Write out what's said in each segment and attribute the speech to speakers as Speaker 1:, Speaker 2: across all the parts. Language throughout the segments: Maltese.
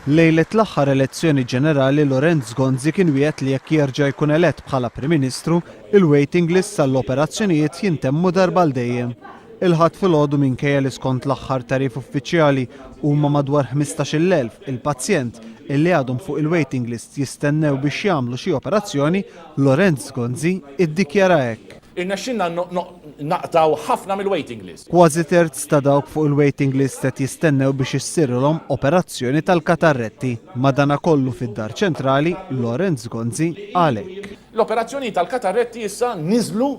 Speaker 1: Lejlet l-aħħar elezzjoni ġenerali Lorenz Gonzi kien wieħed li jekk jerġa' jkun elett bħala Prim Ministru, il-waiting list tal-operazzjonijiet jintemmu darba l dejjem. Il-ħadd filgħodu minkejja li skont l-aħħar tarif uffiċjali huma madwar 15,000 il-pazjent illi għadhom fuq il-waiting list jistennew biex jagħmlu xi operazzjoni, Lorenz Gonzi iddikjara hekk.
Speaker 2: Irnexxinna naqtaw ħafna mill-waiting list.
Speaker 1: Kważi terz ta' dawk fuq il-waiting list qed jistennew biex issirulhom operazzjoni tal-katarretti. Madanakollu fid-Dar Ċentrali, Lorenz Gonzi għalek.
Speaker 2: L-operazzjoni tal-katarretti issa niżlu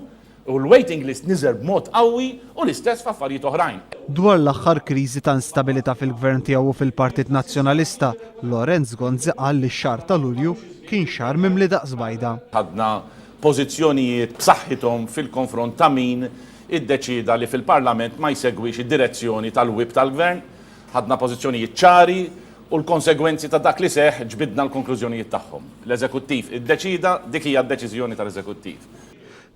Speaker 2: u l-waiting list niżel b'mod qawwi u l-istess f'affarijiet oħrajn.
Speaker 1: Dwar l-aħħar kriżi ta' instabilità fil-Gvern tiegħu fil-Partit Nazzjonalista, Lorenz Gonzi qal li x-xahar ta' Lulju kien xahar mimli daqs bajda.
Speaker 2: Ħadna pożizzjonijiet b'saħħithom fil-konfront ta' min iddeċida li fil-Parlament ma jsegwix id-direzzjoni tal-wib tal-Gvern, ħadna pożizzjonijiet ċari u l-konsegwenzi ta' dak li seħ ġbidna l-konklużjonijiet tagħhom. L-Eżekuttiv iddeċida, dik hija d-deċiżjoni tal-Eżekuttiv.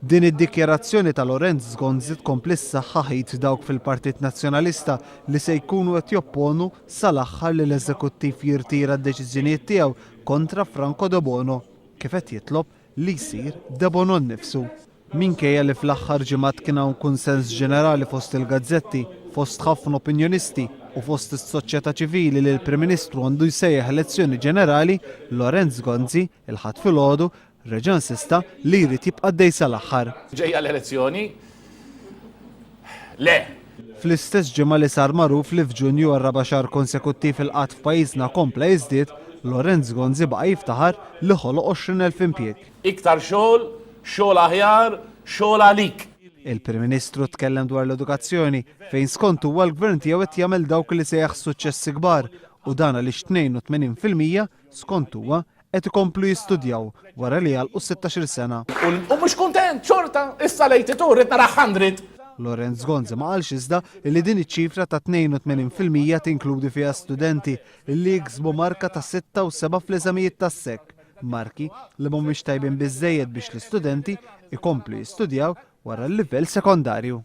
Speaker 1: Din id-dikjarazzjoni ta' Lorenz Gonzi tkompli ssaħħaħit dawk fil-Partit Nazzjonalista li se jkunu qed jopponu sal-aħħar li l-Eżekuttiv jirtira d-deċiżjonijiet tiegħu kontra Franco De Bono, kif qed jitlob li jsir De Bono nnifsu. Minkejja li fl-aħħar ġimgħat kien hawn kunsens ġenerali fost il-gazzetti, fost ħafna opinjonisti u fost is-soċjetà ċivili li l-Prim Ministru għandu jsejjaħ elezzjoni ġenerali, Lorenz Gonzi, il-ħadd filgħodu, reġa' insista li jrid jibqa' dej sal-aħħar.
Speaker 2: Ġejja l-elezzjoni? Le.
Speaker 1: Fl-istess ġimgħa li sar magħruf li f'Ġunju għarraba xahar konsekuttiv il-qatt f'pajjiżna kompla jiżdied, Lorenz Gonzi baqa' jiftaħar li ħoloq 20,000 impjieg.
Speaker 2: Iktar xogħol, xogħol aħjar, xogħol għalik.
Speaker 1: Il-Prim Ministru tkellem dwar l-edukazzjoni fejn skont huwa l-Gvern tiegħu qed jagħmel dawk li sejjaħ suċċessi kbar u dan għaliex 82% skont huwa qed ikomplu jistudjaw wara li għalqu 16 sena.
Speaker 2: U mhux kuntent, xorta, issa lejti turid nara 100.
Speaker 1: Lorenz Gonzi ma qalx iżda li din iċ-ċifra ta' 82% tinkludi fiha studenti li jiksbu marka ta' 6 u 7 fl-eżamijiet tas-sekk. Marki li mhumiex tajbin biżżejjed biex l-istudenti ikomplu jistudjaw wara l-livell sekondarju.